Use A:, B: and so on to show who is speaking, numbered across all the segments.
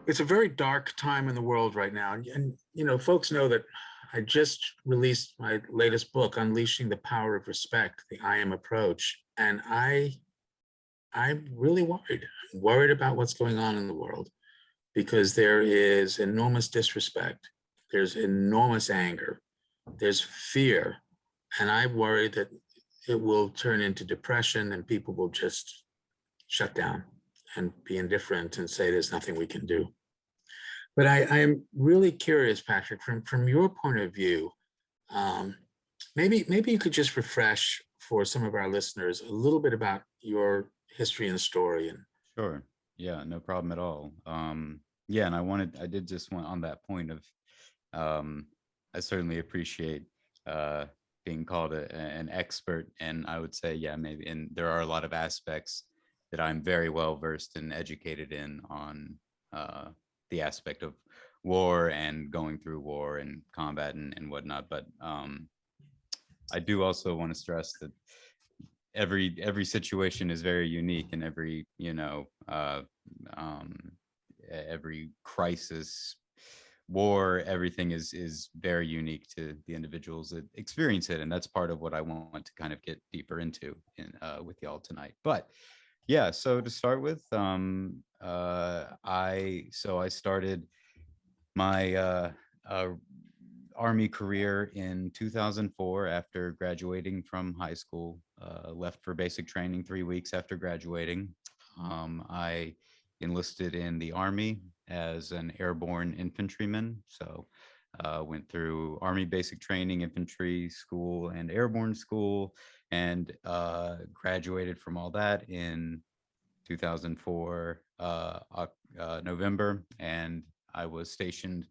A: it's a very dark time in the world right now. And folks know that I just released my latest book, Unleashing the Power of Respect, the I Am Approach. And I'm really worried. I'm worried about what's going on in the world because there is enormous disrespect. There's enormous anger. There's fear. And I worry that it will turn into depression and people will just shut down and be indifferent and say there's nothing we can do. But I am really curious, Patrick, from your point of view, um, maybe you could just refresh for some of our listeners a little bit about your history and story. And
B: Sure. Yeah, no problem at all. Yeah, and I did just want on that point of, um, I certainly appreciate being called an expert, and I would say, yeah, maybe, and there are a lot of aspects that I'm very well versed and educated in on the aspect of war and going through war and combat and whatnot. But I do also want to stress that every situation is very unique, and um every crisis, war, everything is very unique to the individuals that experience it, and that's part of what I want to kind of get deeper into in with y'all tonight. But yeah, so to start with, I started my Army career in 2004 after graduating from high school. Left for basic training 3 weeks after graduating. I enlisted in the Army as an airborne infantryman. So went through Army basic training, infantry school, and airborne school, and graduated from all that in 2004 November, and I was stationed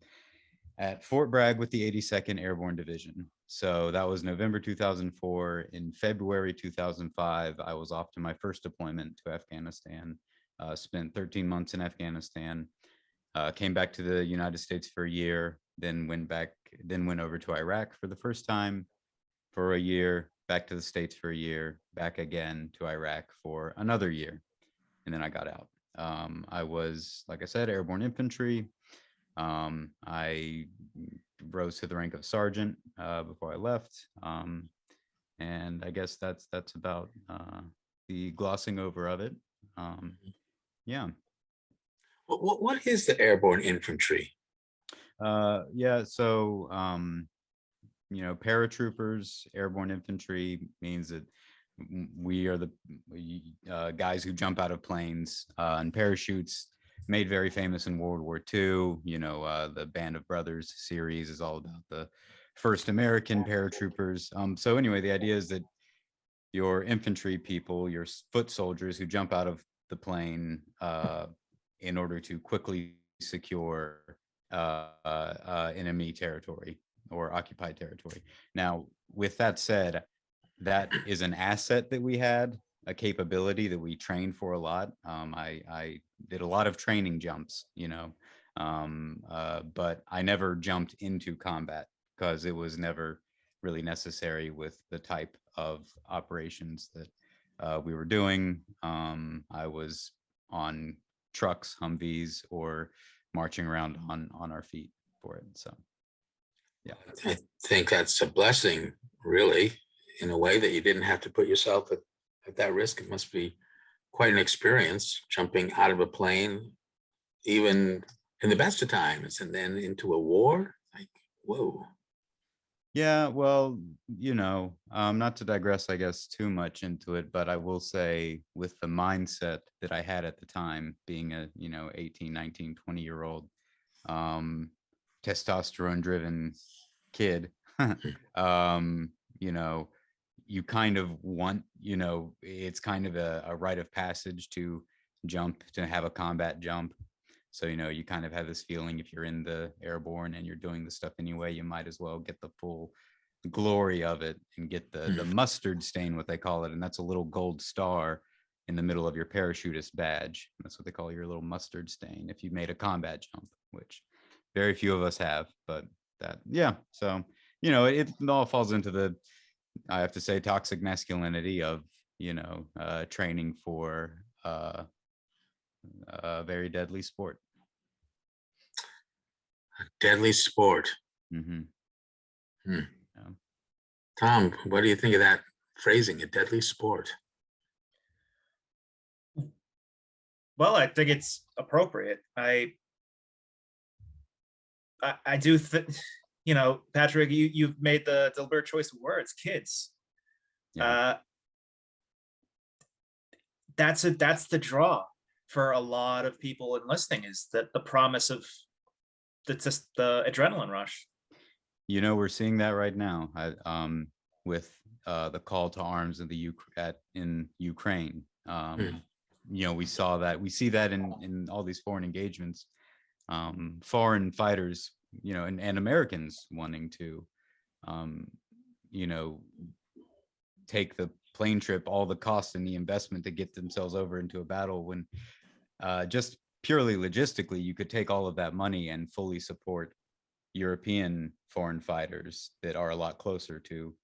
B: at Fort Bragg with the 82nd Airborne Division. So that was November 2004. In February 2005, I was off to my first deployment to Afghanistan. Spent 13 months in Afghanistan. Came back to the United States for a year. Then went over to Iraq for the first time for a year. Back to the States for a year. Back again to Iraq for another year, and then I got out. I was, like I said, airborne infantry. I rose to the rank of sergeant before I left, and I guess that's about the glossing over of it. Yeah.
A: what is the airborne infantry?
B: Yeah. So, paratroopers, airborne infantry means that we are the guys who jump out of planes and parachutes, made very famous in World War II. The Band of Brothers series is all about the first American paratroopers. So anyway, the idea is that your infantry people, your foot soldiers who jump out of the plane in order to quickly secure enemy territory or occupied territory. Now, with that said, that is an asset that we had, a capability that we trained for a lot. I did a lot of training jumps, but I never jumped into combat because it was never really necessary with the type of operations that we were doing. I was on trucks, Humvees, or marching around on our feet for it. So, yeah.
A: I think that's a blessing, really, in a way that you didn't have to put yourself at that risk. It must be quite an experience jumping out of a plane, even in the best of times, and then into a war. Like, whoa.
B: Yeah, well, not to digress, I guess, too much into it, but I will say with the mindset that I had at the time, being a, 18, 19, 20-year-old, um, testosterone driven kid, um, you know, you kind of want, it's kind of a rite of passage to jump, to have a combat jump. So, you kind of have this feeling if you're in the airborne and you're doing the stuff anyway, you might as well get the full glory of it and get the mustard stain, what they call it. And that's a little gold star in the middle of your parachutist badge. That's what they call your little mustard stain if you made a combat jump, which very few of us have. But that, yeah. So, it all falls into the, I have to say, toxic masculinity of, training for a very deadly sport.
A: Deadly sport.
B: Hmm.
A: Hmm.
B: Yeah.
A: Tom, what do you think of that phrasing, a deadly sport?
C: Well, I think it's appropriate. I do think, Patrick, you've made the deliberate choice of words, kids.
B: Yeah.
C: Uh, that's the draw for a lot of people enlisting, is that the promise of the adrenaline rush.
B: We're seeing that right now with the call to arms in Ukraine.
A: Hmm.
B: We see that in all these foreign engagements, foreign fighters, and Americans wanting to, um, you know, take the plane trip, all the cost and the investment to get themselves over into a battle when just purely logistically, you could take all of that money and fully support European foreign fighters that are a lot closer to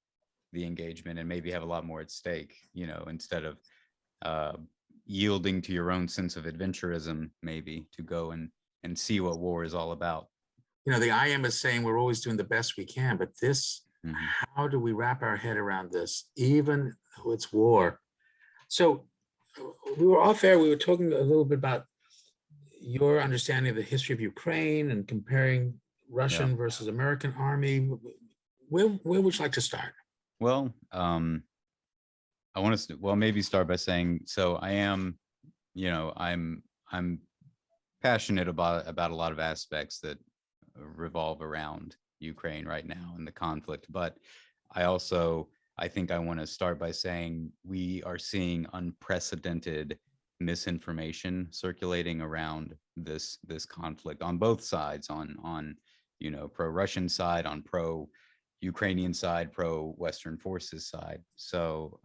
B: the engagement and maybe have a lot more at stake, instead of uh, yielding to your own sense of adventurism, maybe to go and see what war is all about.
A: The IM is saying we're always doing the best we can, but this,
B: Mhm.
A: how do we wrap our head around this, even though it's war? So we were off air, we were talking a little bit about your understanding of the history of Ukraine and comparing
B: Yeah.
A: Russian versus American army. Where would you like to start?
B: Well, I want to maybe start by saying, so I am, I'm passionate about a lot of aspects that revolve around Ukraine right now and the conflict, but I think I want to start by saying we are seeing unprecedented misinformation circulating around this conflict on both sides, on pro-Russian side, on pro-Ukrainian side, pro-Western forces side. So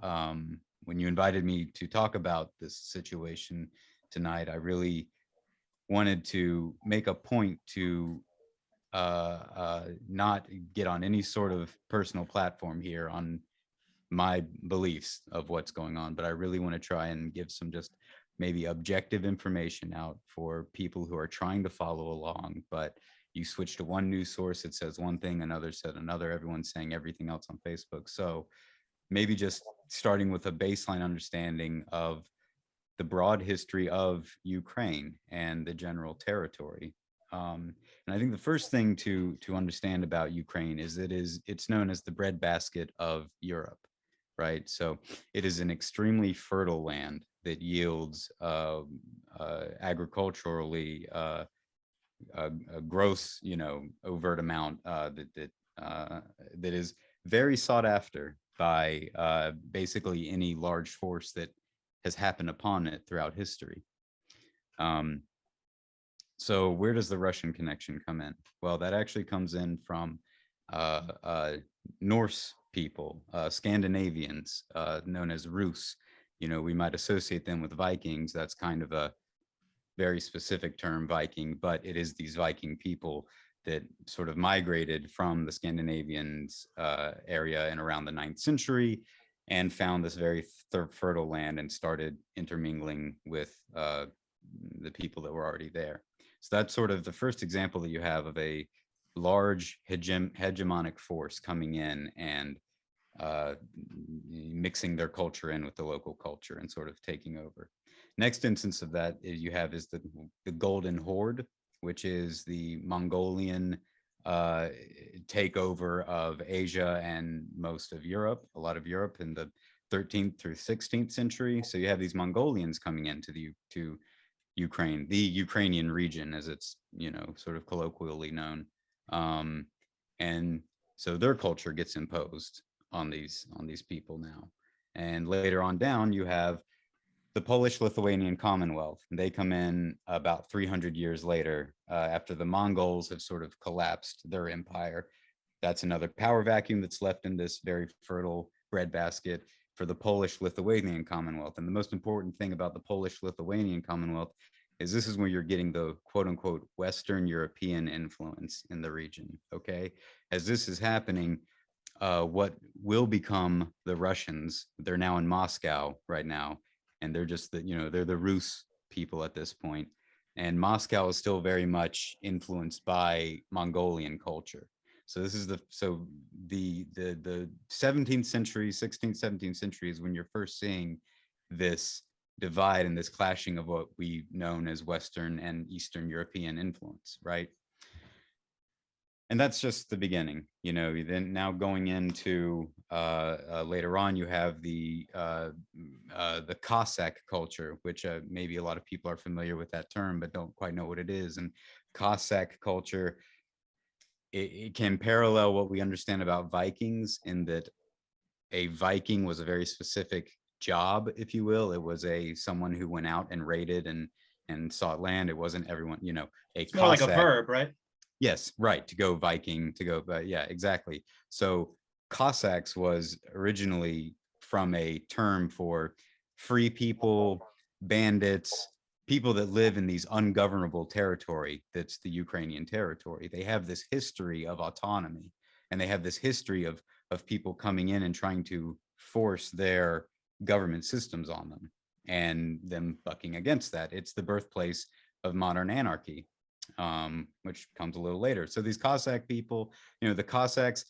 B: when you invited me to talk about this situation tonight, I really wanted to make a point to not get on any sort of personal platform here on my beliefs of what's going on, but I really want to try and give some just maybe objective information out for people who are trying to follow along, but you switch to one news source, it says one thing, another said another, everyone's saying everything else on Facebook. So maybe just starting with a baseline understanding of the broad history of Ukraine and the general territory. And I think the first thing to understand about Ukraine is it's known as the breadbasket of Europe, right? So it is an extremely fertile land that yields agriculturally a gross, overt amount that is very sought after by basically any large force that has happened upon it throughout history. Um, so where does the Russian connection come in? Well, that actually comes in from Norse people, Scandinavians, known as Rus. We might associate them with Vikings. That's kind of a very specific term, Viking, but it is these Viking people that sort of migrated from the Scandinavians area in around the 9th century and found this very fertile land and started intermingling with the people that were already there. So that's sort of the first example that you have of a large hegemonic force coming in and mixing their culture in with the local culture and sort of taking over. Next instance of that you have is the Golden Horde, which is the Mongolian takeover of Asia and most of Europe, a lot of Europe in the 13th through 16th century. So you have these Mongolians coming into to Ukraine, the Ukrainian region, as it's sort of colloquially known, and so their culture gets imposed on these people now. And later on down, you have the Polish-Lithuanian Commonwealth. They come in about 300 years later, after the Mongols have sort of collapsed their empire. That's another power vacuum that's left in this very fertile breadbasket for the Polish-Lithuanian Commonwealth. And the most important thing about the Polish-Lithuanian Commonwealth is this is where you're getting the quote unquote Western European influence in the region, okay? As this is happening, what will become the Russians, they're now in Moscow right now, and they're just they're the Rus people at this point. And Moscow is still very much influenced by Mongolian culture. So this is the 17th century, 16th, 17th century is when you're first seeing this divide and this clashing of what we known as Western and Eastern European influence, right? And that's just the beginning, you know. Then now going into later on, you have the Cossack culture, which maybe a lot of people are familiar with that term, but don't quite know what it is. And Cossack culture, it can parallel what we understand about Vikings, in that a Viking was a very specific job, if you will. It was someone who went out and raided and sought land. It wasn't everyone, you know.
C: It's more like a verb, right?
B: Yes, right. To go Viking, to go, but yeah, exactly. So Cossacks was originally from a term for free people, bandits, people that live in these ungovernable territory. That's the Ukrainian territory. They have this history of autonomy, and they have this history of people coming in and trying to force their government systems on them, and them bucking against that. It's the birthplace of modern anarchy, which comes a little later. So these Cossack people, you know, the Cossacks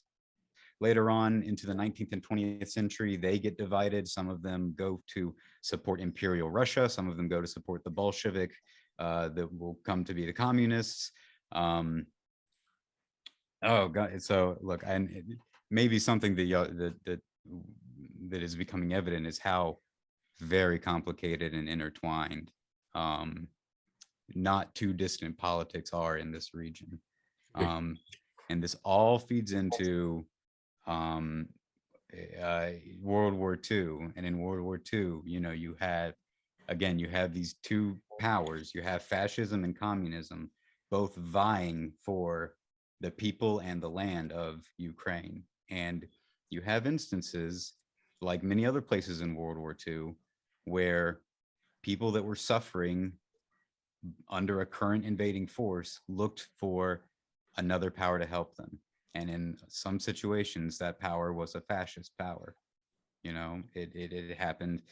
B: later on into the 19th and 20th century, they get divided. Some of them go to support Imperial Russia. Some of them go to support the Bolshevik that will come to be the communists. Oh God! So look, and maybe something that is becoming evident is how very complicated and intertwined not too distant politics are in this region. And this all feeds into World War II. And in World War II, you know, you have these two powers. You have fascism and communism, both vying for the people and the land of Ukraine. And you have instances, like many other places in World War II, where people that were suffering under a current invading force looked for another power to help them. And in some situations, that power was a fascist power. You know, it happened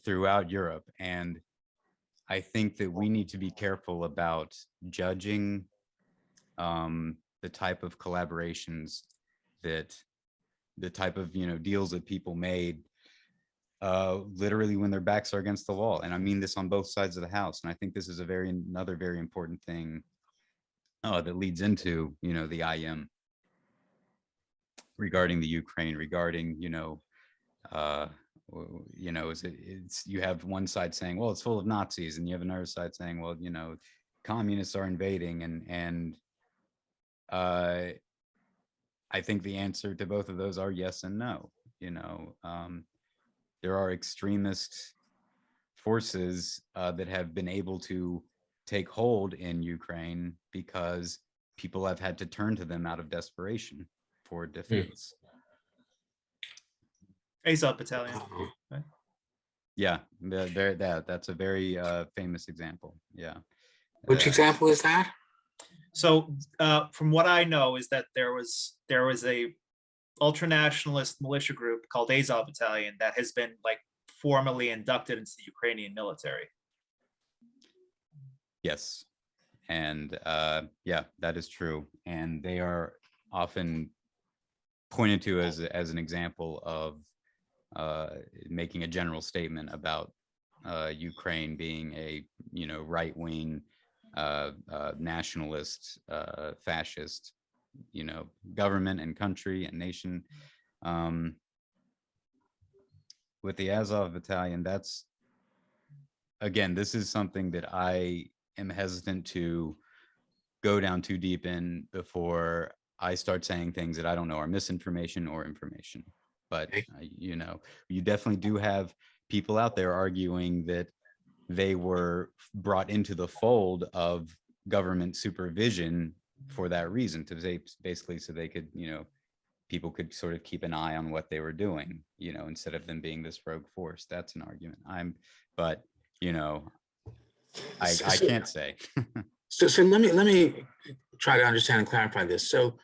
B: throughout Europe. And I think that we need to be careful about judging the type of collaborations, that the type of, you know, deals that people made literally when their backs are against the wall. And I mean this on both sides of the house. And I think this is another very important thing that leads into, you know, the IM regarding the Ukraine, regarding, you know, you have one side saying, well, it's full of Nazis, and you have another side saying, well, you know, communists are invading, and I think the answer to both of those are yes and no. You know, there are extremist forces that have been able to take hold in Ukraine because people have had to turn to them out of desperation for defense.
C: Azov Battalion.
A: Uh-oh.
B: Yeah, that's a very famous example. Yeah.
A: Which example is that?
C: So from what I know is that there was a ultranationalist militia group called Azov Battalion that has been like formally inducted into the Ukrainian military.
B: Yes. And yeah, that is true. And they are often pointed to as an example of making a general statement about Ukraine being a, you know, right-wing nationalist, fascist, you know, government and country and nation. With the Azov Battalion, that's, again, this is something that I am hesitant to go down too deep in before I start saying things that I don't know are misinformation or information. But, you know, you definitely do have people out there arguing that they were brought into the fold of government supervision for that reason, to say, basically, so they could, you know, people could sort of keep an eye on what they were doing, you know, instead of them being this rogue force. That's an argument. But, you know, I can't say.
A: So let me try to understand and clarify this. So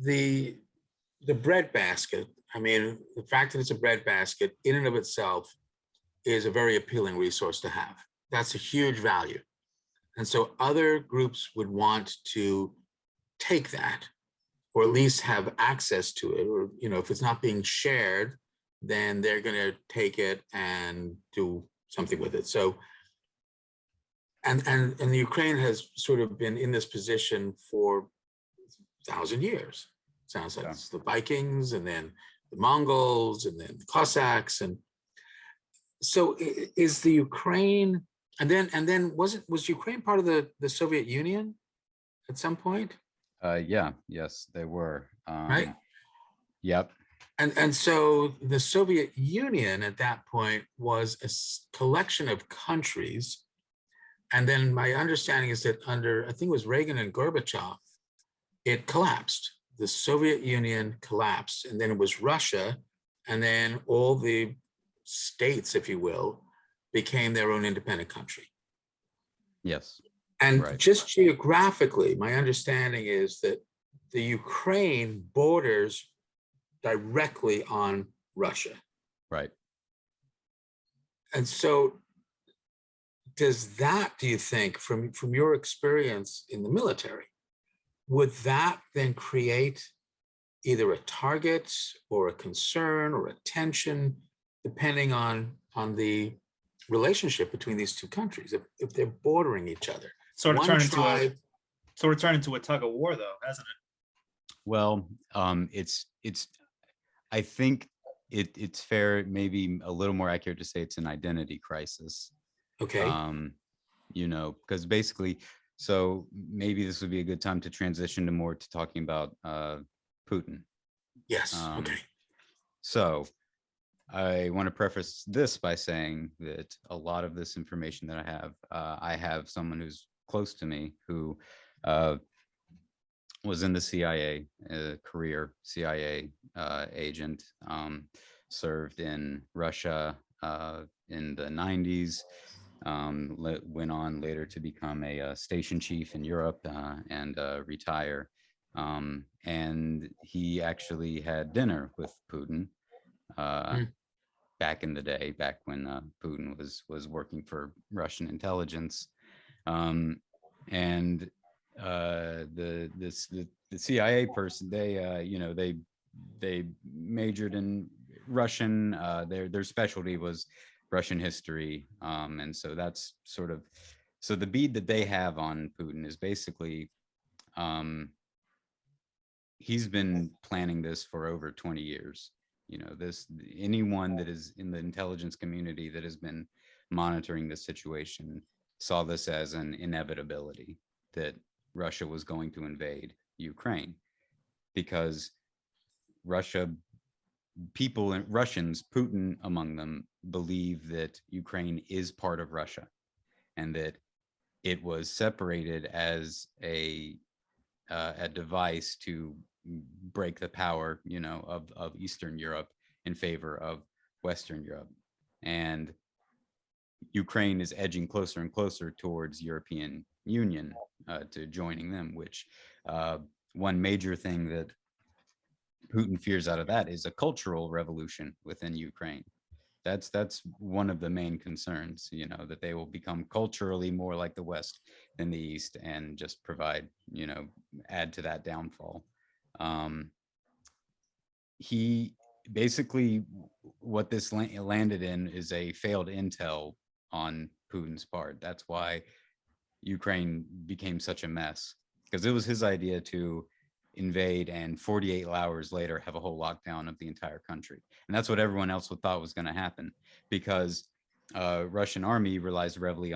A: the bread basket, I mean, the fact that it's a bread basket in and of itself is a very appealing resource to have. that's a huge value. And so other groups would want to take that, or at least have access to it, or, you know, if it's not being shared, then they're going to take it and do something with it. So, and the Ukraine has sort of been in this position for 1,000 years. Sounds like it's the Vikings, and then the Mongols, and then the Cossacks, and so is the Ukraine, and then was Ukraine part of the Soviet Union at some point?
B: Yes, they were.
A: Right.
B: Yep.
A: And so the Soviet Union at that point was a collection of countries. And then my understanding is that under, I think it was Reagan and Gorbachev, it collapsed. The Soviet Union collapsed, and then it was Russia, and then all the states, if you will, became their own independent country.
B: Yes.
A: And
B: right.
A: Just geographically, my understanding is that the Ukraine borders directly on Russia.
B: Right.
A: And so does that, do you think, from your experience in the military, would that then create either a target or a concern or a tension, depending on the relationship between these two countries, if they're bordering each other?
C: Sort of
A: One
C: turned into
A: tribe,
C: a tug of war, though, hasn't it?
B: Well, it's I think it's fair, maybe a little more accurate to say it's an identity crisis.
A: okay,
B: You know, because basically, so maybe this would be a good time to transition to more to talking about Putin.
A: yes, okay,
B: So I want to preface this by saying that a lot of this information that I have someone who's close to me who was in the CIA, career CIA agent, served in Russia in the 90s, went on later to become a station chief in Europe and retire. And he actually had dinner with Putin back in the day, back when Putin was working for Russian intelligence. And the CIA person, they majored in Russian. Their specialty was Russian history, and so that's sort of, so the bead that they have on Putin is basically, he's been planning this for over 20 years. You know, anyone that is in the intelligence community that has been monitoring this situation saw this as an inevitability, that Russia was going to invade Ukraine, because Russians, Putin among them, believe that Ukraine is part of Russia, and that it was separated as a device to break the power, you know, of Eastern Europe in favor of Western Europe. And Ukraine is edging closer and closer towards European Union, to joining them, which one major thing that Putin fears out of that is a cultural revolution within Ukraine. That's one of the main concerns, you know, that they will become culturally more like the West than the East, and just provide, you know, add to that downfall. He basically, what this landed in is a failed intel on Putin's part. That's why Ukraine became such a mess, because it was his idea to invade and 48 hours later have a whole lockdown of the entire country. And that's what everyone else thought was going to happen, because Russian army relies heavily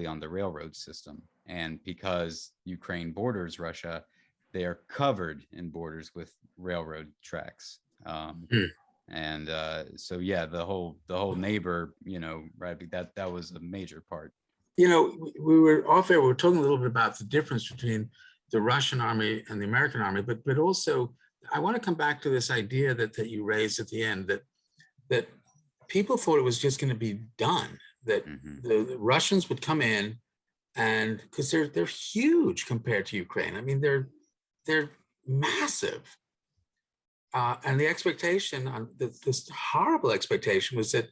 B: on the railroad system. And because Ukraine borders Russia, they are covered in borders with railroad tracks. And so, yeah, the whole neighbor, you know, right, that was a major part.
A: You know, we were off air, we were talking a little bit about the difference between the Russian army and the American army, but also I want to come back to this idea that you raised at the end, that people thought it was just going to be done, that the Russians would come in, and because they're huge compared to Ukraine. I mean, they're massive. And the expectation, this horrible expectation, was that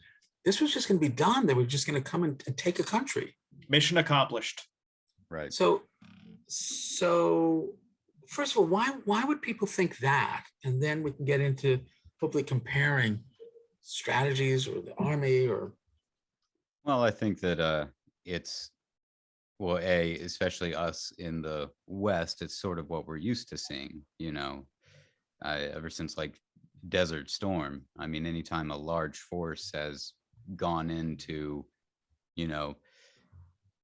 A: this was just going to be done. They were just going to come and take a country.
C: Mission accomplished.
B: Right.
A: So first of all, why would people think that? And then we can get into hopefully comparing strategies or the army or.
B: Well, I think that it's, well, especially us in the West, it's sort of what we're used to seeing, you know, ever since like Desert Storm. I mean, anytime a large force has gone into, you know,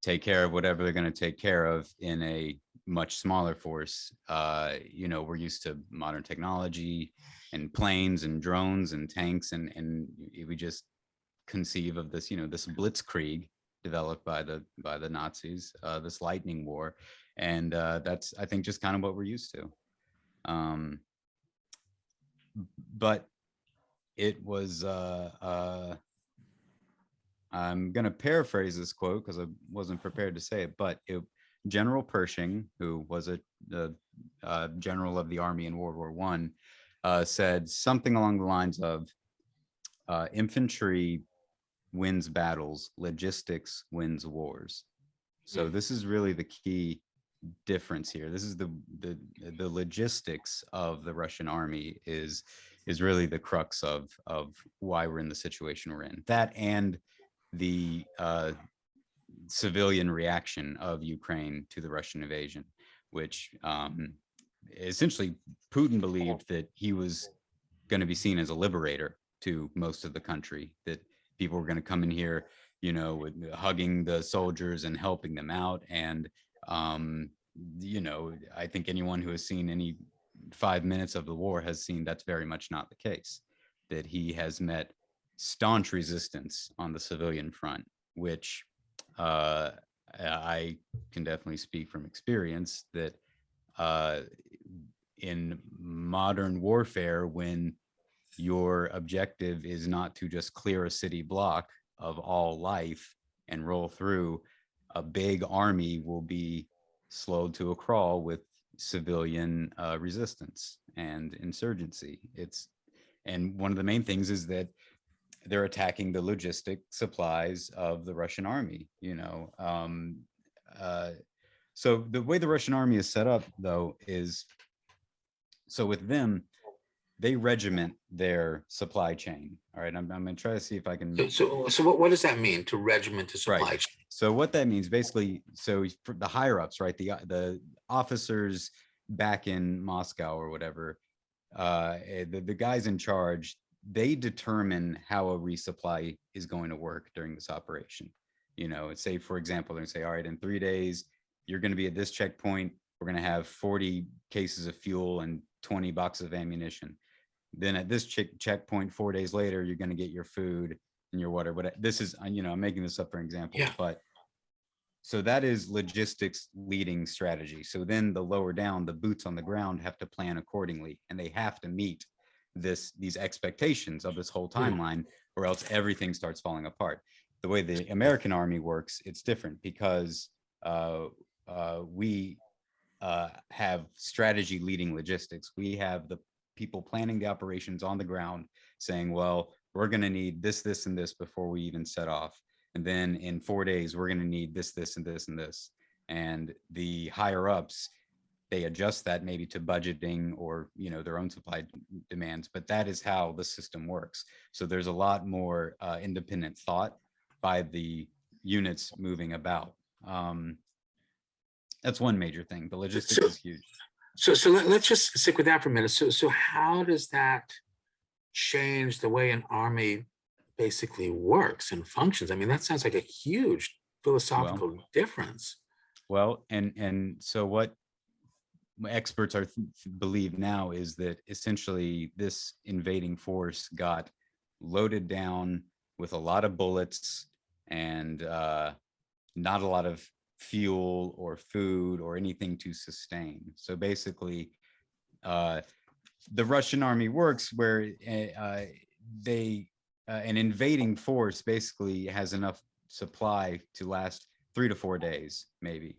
B: take care of whatever they're going to take care of in a much smaller force, you know, we're used to modern technology and planes and drones and tanks, and we just conceive of this, you know, this blitzkrieg developed by the Nazis, this lightning war, and that's, I think, just kind of what we're used to. But it was, I'm going to paraphrase this quote because I wasn't prepared to say it, but General Pershing, who was the general of the army in World War I, said something along the lines of, infantry wins battles, logistics wins wars. So this is really the key difference here. This is the logistics of the Russian army is really the crux of why we're in the situation we're in. That and the civilian reaction of Ukraine to the Russian invasion, which essentially Putin believed that he was going to be seen as a liberator to most of the country, that people were going to come in here, you know, with hugging the soldiers and helping them out. And, you know, I think anyone who has seen any 5 minutes of the war has seen that's very much not the case, that he has met staunch resistance on the civilian front, which I can definitely speak from experience that in modern warfare, when your objective is not to just clear a city block of all life and roll through, a big army will be slowed to a crawl with civilian resistance and insurgency. And one of the main things is that they're attacking the logistic supplies of the Russian army, you know. So the way the Russian army is set up, though, is, so with them, they regiment their supply chain. All right, I'm going to try to see if I can.
A: So what does that mean, to regiment the supply
B: Right.
A: chain?
B: So what that means, basically, so for the higher ups, right, the officers back in Moscow or whatever, the guys in charge, they determine how a resupply is going to work during this operation. You know, say, for example, they're going to say, all right, in 3 days, you're going to be at this checkpoint. We're going to have 40 cases of fuel and 20 boxes of ammunition. Then at this checkpoint, 4 days later, you're going to get your food and your water. But this is, you know, I'm making this up for example,
A: Yeah.
B: But so that is logistics leading strategy. So then the lower down, the boots on the ground have to plan accordingly, and they have to meet these expectations of this whole timeline, or else everything starts falling apart. The way the American army works, it's different, because we have strategy leading logistics. We have the people planning the operations on the ground saying, well, we're going to need this, this, and this before we even set off. And then in 4 days, we're going to need this, this, and this, and this. And the higher ups, they adjust that maybe to budgeting or, you know, their own supply demands, but that is how the system works. So there's a lot more independent thought by the units moving about. That's one major thing. The logistics is huge.
A: So let's just stick with that for a minute. So how does that change the way an army basically works and functions? I mean, that sounds like a huge philosophical difference.
B: Well, and so what experts believe now is that essentially this invading force got loaded down with a lot of bullets and not a lot of fuel or food or anything to sustain. So basically, the Russian army works where an invading force basically has enough supply to last 3 to 4 days, maybe,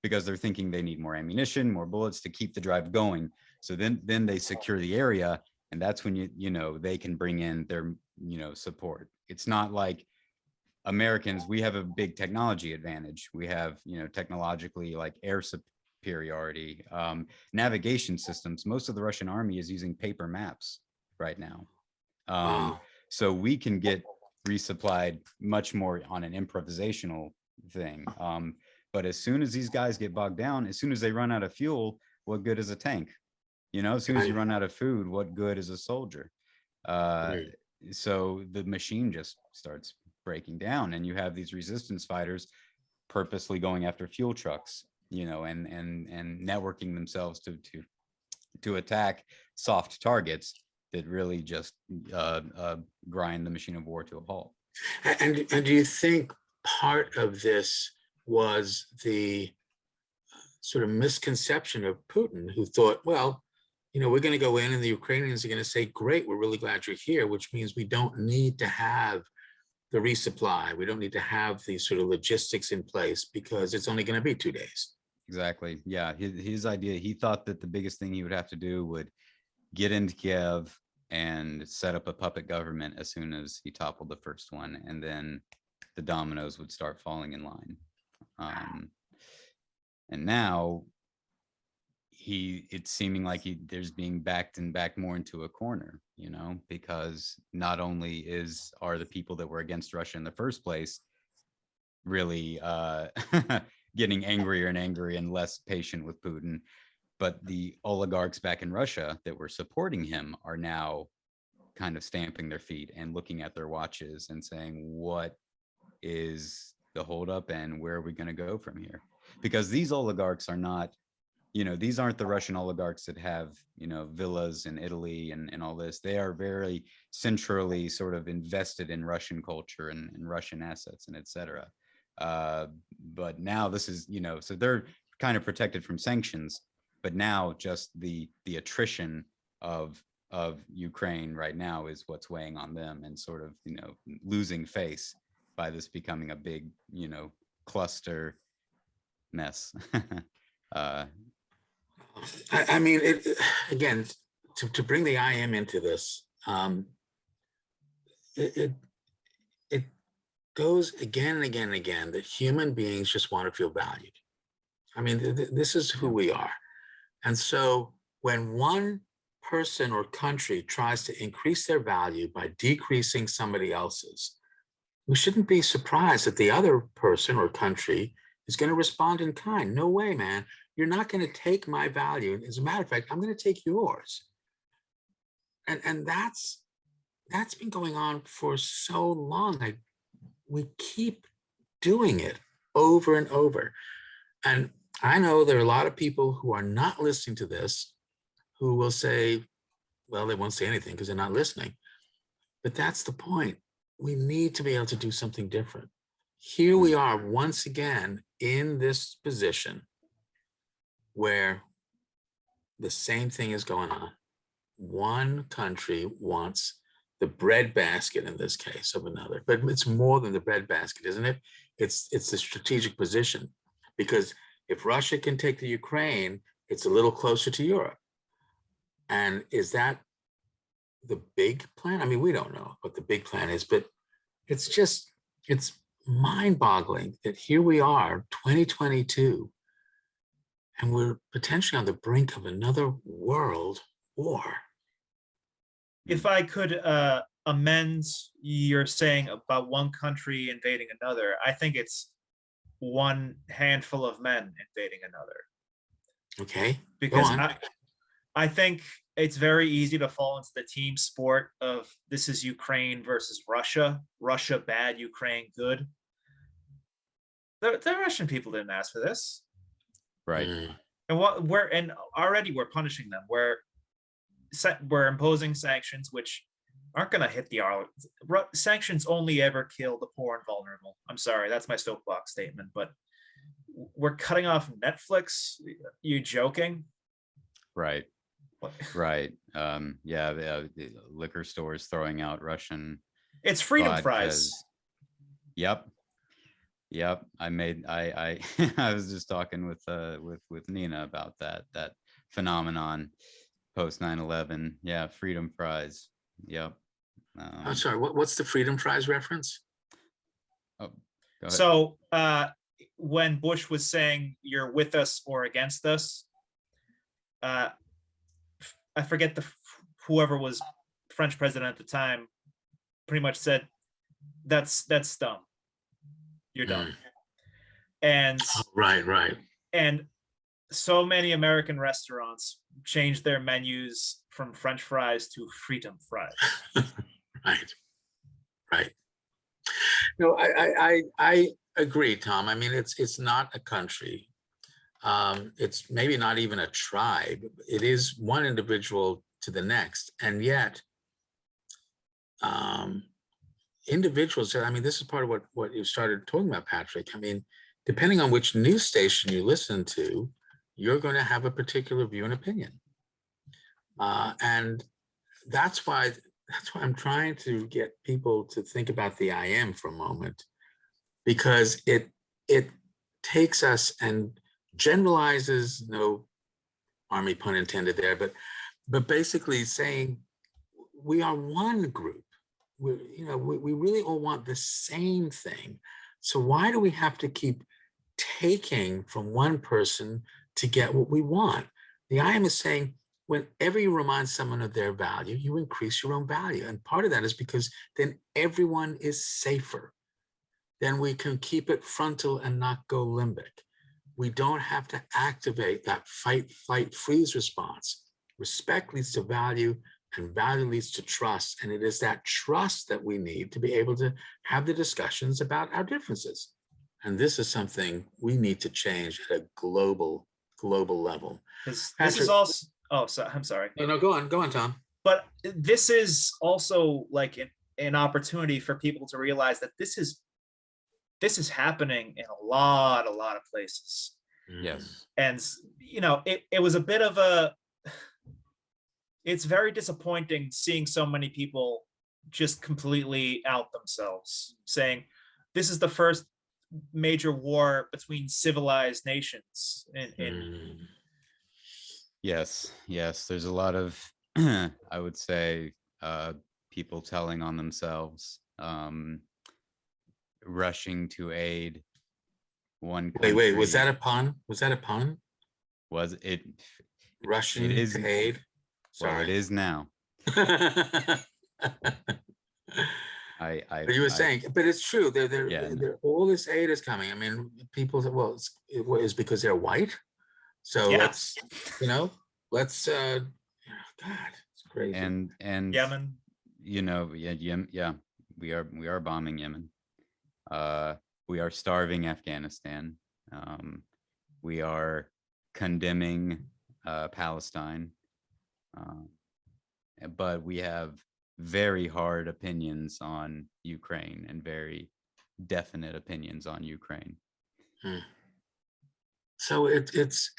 B: because they're thinking they need more ammunition, more bullets to keep the drive going. So then they secure the area, and that's when you know they can bring in support. It's not like Americans, we have a big technology advantage. We have, technologically like air superiority, navigation systems. Most of the Russian army is using paper maps right now.
A: Wow.
B: So we can get resupplied much more on an improvisational thing. But as soon as these guys get bogged down, as soon as they run out of fuel, what good is a tank? As soon as you run out of food, what good is a soldier?
A: Right.
B: So the machine just starts breaking down, and you have these resistance fighters purposely going after fuel trucks, and networking themselves to attack soft targets that really just grind the machine of war to a halt.
A: And do you think part of this was the sort of misconception of Putin, who thought, well, we're going to go in and the Ukrainians are going to say, great, we're really glad you're here, which means we don't need to have the resupply. We don't need to have these sort of logistics in place because it's only going to be 2 days.
B: Exactly. Yeah. His idea, he thought that the biggest thing he would have to do would get into Kiev and set up a puppet government as soon as he toppled the first one, and then the dominoes would start falling in line. And now it's seeming like there's being backed more into a corner, because not only are the people that were against Russia in the first place really getting angrier and angrier and less patient with Putin, but the oligarchs back in Russia that were supporting him are now kind of stamping their feet and looking at their watches and saying, what is the holdup and where are we going to go from here? Because these oligarchs are not, these aren't the Russian oligarchs that have, villas in Italy and all this. They are very centrally sort of invested in Russian culture and Russian assets and et cetera. But now this is, so they're kind of protected from sanctions, but now just the attrition of Ukraine right now is what's weighing on them and sort of, losing face by this becoming a big, cluster mess.
A: I mean, again, to bring the IM into this, it goes again and again and again that human beings just want to feel valued. I mean, this is who we are. And so when one person or country tries to increase their value by decreasing somebody else's, we shouldn't be surprised that the other person or country is going to respond in kind. No way, man. You're not going to take my value. As a matter of fact, I'm going to take yours. And that's been going on for so long. We keep doing it over and over. And I know there are a lot of people who are not listening to this who will say, well, they won't say anything because they're not listening. But that's the point. We need to be able to do something different. Here we are once again in this position where the same thing is going on. One country wants the breadbasket, in this case, of another, but it's more than the breadbasket, isn't it? It's the strategic position, because if Russia can take the Ukraine, it's a little closer to Europe. And is that the big plan? I mean, we don't know what the big plan is, but it's mind-boggling that here we are, 2022, and we're potentially on the brink of another world war.
C: If I could amend your saying about one country invading another, I think it's one handful of men invading another.
A: Okay.
C: Because I think it's very easy to fall into the team sport of this is Ukraine versus Russia. Russia bad, Ukraine good. The Russian people didn't ask for this.
B: Right.
C: And already we're punishing them. We're imposing sanctions which aren't going to hit the sanctions only ever kill the poor and vulnerable. I'm sorry, that's my soapbox statement, but we're cutting off Netflix. You joking?
B: Right. Right. Yeah, the liquor stores throwing out Russian.
C: It's freedom
B: vodkas.
C: fries.
B: Yep. I I was just talking with Nina about that phenomenon post 9/11. Yeah, freedom fries. Yep.
A: I'm sorry, what's the freedom fries reference?
B: Oh, go ahead.
C: So when Bush was saying you're with us or against us, I forget whoever was French president at the time pretty much said that's dumb. You're dumb. And
A: Right.
C: and so many American restaurants changed their menus from French fries to freedom fries.
A: Right. No, I agree, Tom. I mean, it's not a country. It's maybe not even a tribe. It is one individual to the next, and yet, individuals. I mean, this is part of what you started talking about, Patrick. I mean, depending on which news station you listen to, you're going to have a particular view and opinion, and that's why I'm trying to get people to think about the I am for a moment, because it takes us and generalizes, no army pun intended there, but basically saying we are one group. We really all want the same thing. So why do we have to keep taking from one person to get what we want? The I am is saying, whenever you remind someone of their value, you increase your own value. And part of that is because then everyone is safer. Then we can keep it frontal and not go limbic. We don't have to activate that fight, flight, freeze response. Respect leads to value, and value leads to trust. And it is that trust that we need to be able to have the discussions about our differences. And this is something we need to change at a global level.
C: This is also, I'm sorry.
A: No, go on, Tom.
C: But this is also like an opportunity for people to realize that this is happening in a lot of places.
B: Yes.
C: And it was a bit of it's very disappointing seeing so many people just completely out themselves, saying this is the first major war between civilized nations.
B: Yes. There's a lot of, I would say, people telling on themselves, rushing to aid one country.
A: Wait, was that a pun?
B: Was it?
A: Rushing
B: It is
A: to aid? Sorry.
B: Well, it is now.
A: But you were saying, but it's true. All this aid is coming. I mean, people say, well, it's because they're white. So let's God, it's crazy.
B: And
C: Yemen.
B: We are bombing Yemen. We are starving Afghanistan. We are condemning Palestine. But we have very hard opinions on Ukraine and very definite opinions on Ukraine.
A: So it's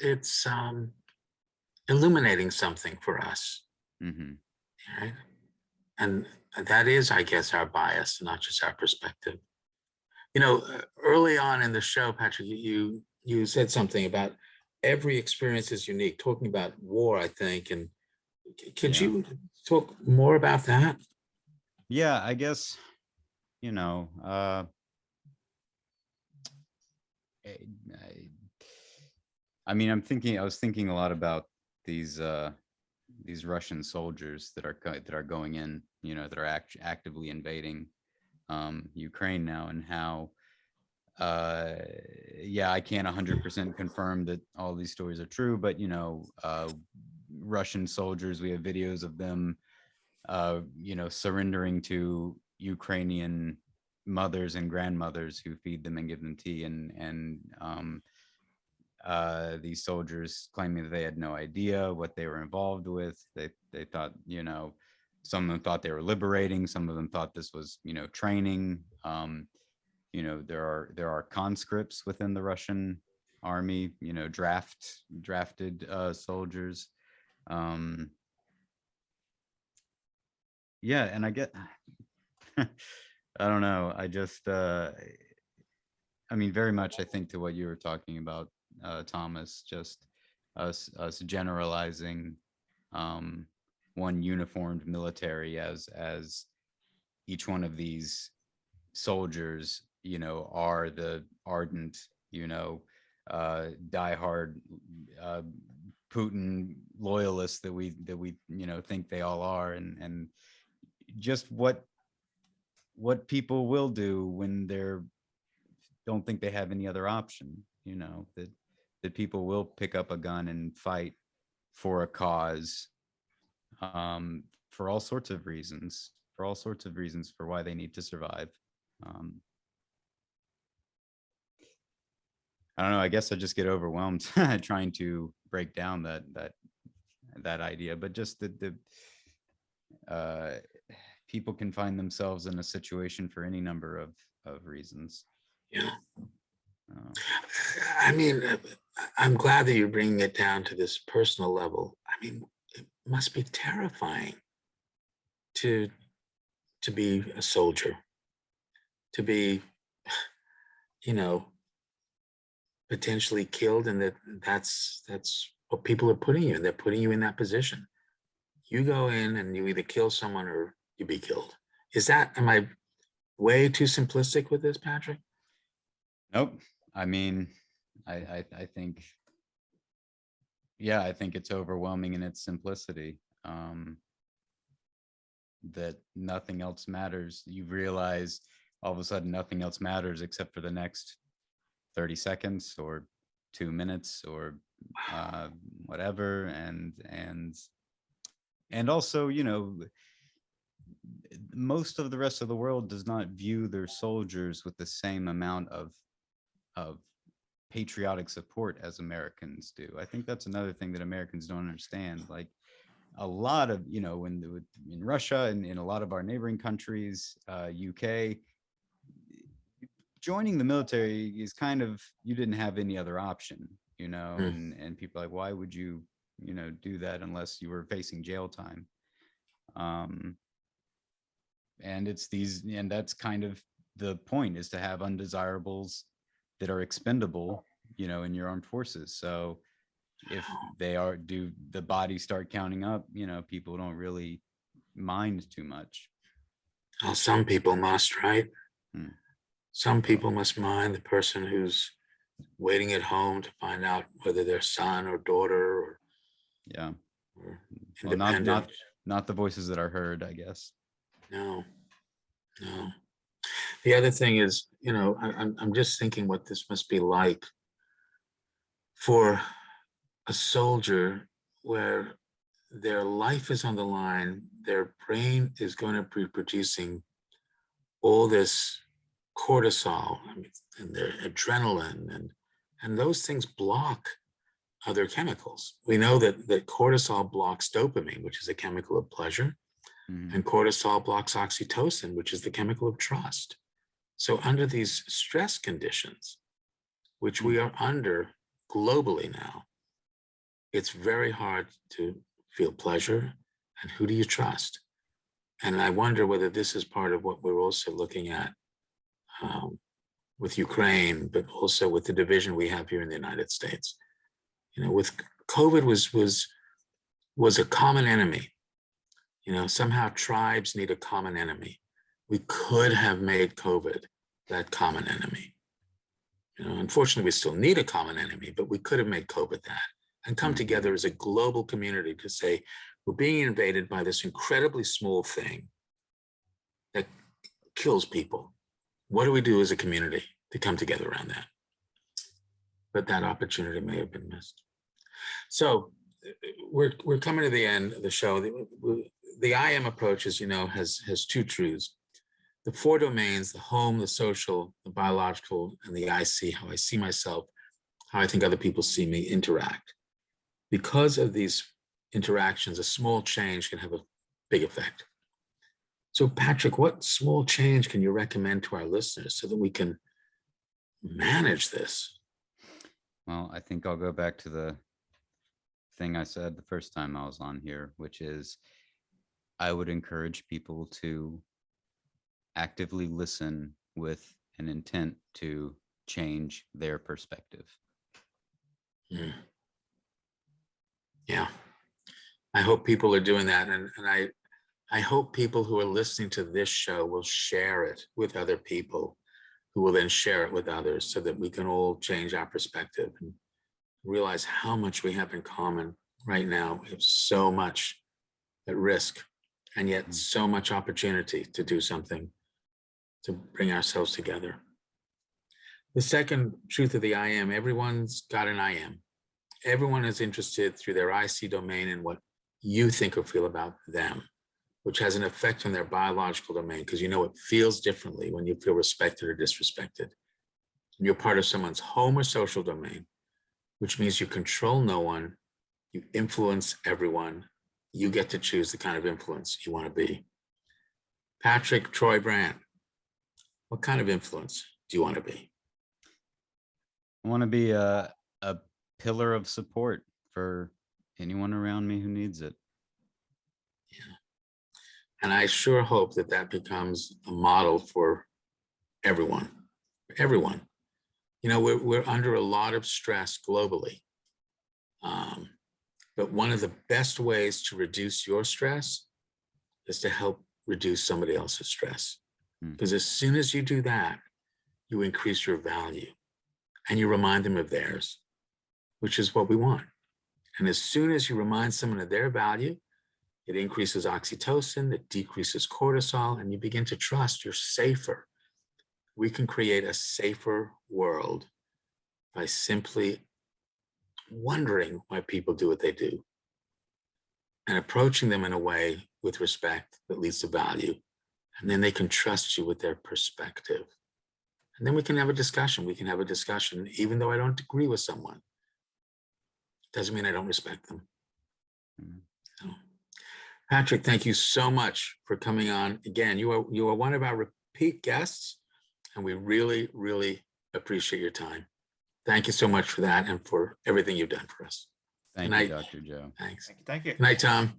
A: illuminating something for us, right? And that is, I guess, our bias, not just our perspective. Early on in the show, Patrick, you said something about every experience is unique, talking about war, I think. And could you talk more about that?
B: Yeah, I guess, I was thinking a lot about these Russian soldiers that are going in, that are actively invading Ukraine now, and how I can't 100% confirm that all these stories are true, but Russian soldiers, we have videos of them surrendering to Ukrainian mothers and grandmothers who feed them and give them tea, and these soldiers claiming that they had no idea what they were involved with. They thought, some of them thought they were liberating, some of them thought this was, training. There are conscripts within the Russian army, drafted soldiers. And I get, I don't know. I just, very much, I think, to what you were talking about, Thomas, just us generalizing one uniformed military as each one of these soldiers, are the ardent, diehard Putin loyalists that we think they all are, and just what people will do when they're don't think they have any other option, that people will pick up a gun and fight for a cause, for all sorts of reasons, for why they need to survive. I don't know. I guess I just get overwhelmed trying to break down that idea, but just the people can find themselves in a situation for any number of reasons.
A: Yeah.
B: Uh,
A: I mean, I'm glad that you're bringing it down to this personal level. I mean, it must be terrifying to be a soldier, to be, potentially killed, and that's what people are putting you in. They're putting you in that position. You go in and you either kill someone or you be killed. Am I way too simplistic with this, Patrick?
B: Nope. I mean, I think, I think it's overwhelming in its simplicity. That nothing else matters. You realize all of a sudden nothing else matters except for the next 30 seconds or 2 minutes or whatever. And also, most of the rest of the world does not view their soldiers with the same amount of patriotic support as Americans do. I think that's another thing that Americans don't understand. Like a lot of, in Russia and in a lot of our neighboring countries, UK, joining the military is kind of, you didn't have any other option, and people are like, why would you, do that unless you were facing jail time? And that's kind of the point, is to have undesirables that are expendable, in your armed forces. So if the bodies start counting up, people don't really mind too much.
A: Well, some people must, right?
B: Hmm.
A: Some people must mind the person who's waiting at home to find out whether their son or daughter or
B: Yeah.
A: or
B: Well,
A: independent.
B: not the voices that are heard, I guess.
A: No. The other thing is, I'm just thinking what this must be like for a soldier, where their life is on the line, their brain is going to be producing all this cortisol, and their adrenaline, and those things block other chemicals. We know that cortisol blocks dopamine, which is a chemical of pleasure, and cortisol blocks oxytocin, which is the chemical of trust. So under these stress conditions, which we are under globally now, it's very hard to feel pleasure. And who do you trust? And I wonder whether this is part of what we're also looking at with Ukraine, but also with the division we have here in the United States. With COVID was a common enemy. Somehow tribes need a common enemy. We could have made COVID that common enemy. Unfortunately, we still need a common enemy, but we could have made COVID that, and come together as a global community to say, we're being invaded by this incredibly small thing that kills people. What do we do as a community to come together around that? But that opportunity may have been missed. So we're coming to the end of the show. The I am approach, as you know, has two truths: the four domains, the home, the social, the biological, and the I see, how I see myself, how I think other people see me, interact. Because of these interactions, a small change can have a big effect. So Patrick, what small change can you recommend to our listeners so that we can manage this?
B: Well, I think I'll go back to the thing I said the first time I was on here, which is I would encourage people to actively listen with an intent to change their perspective.
A: Yeah, I hope people are doing that, and I hope people who are listening to this show will share it with other people who will then share it with others so that we can all change our perspective and realize how much we have in common right now. We have so much at risk and yet so much opportunity to do something to bring ourselves together. The second truth of the I am, everyone's got an I am. Everyone is interested through their IC domain in what you think or feel about them, which has an effect on their biological domain, because you know it feels differently when you feel respected or disrespected. And you're part of someone's home or social domain, which means you control no one, you influence everyone, you get to choose the kind of influence you want to be. Patrick Troy-Brandt, what kind of influence do you want to be?
B: I want to be a pillar of support for anyone around me who needs it.
A: Yeah. And I sure hope that that becomes a model for everyone. Everyone. You know, we're under a lot of stress globally. But one of the best ways to reduce your stress is to help reduce somebody else's stress. Because as soon as you do that, you increase your value and you remind them of theirs, which is what we want. And as soon as you remind someone of their value, it increases oxytocin, it decreases cortisol, and you begin to trust you're safer. We can create a safer world by simply wondering why people do what they do and approaching them in a way with respect that leads to value. And then they can trust you with their perspective. And then we can have a discussion. We can have a discussion, even though I don't agree with someone. Doesn't mean I don't respect them. So, Patrick, thank you so much for coming on. Again, you are one of our repeat guests, and we really, really appreciate your time. Thank you so much for that and for everything you've done for us.
B: Thank you, Dr. Joe.
A: Thanks.
C: Thank you.
A: Good night, Tom.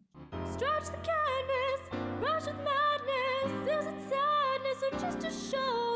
D: Stretch the canvas, rush with madness. Is it sadness or just a show?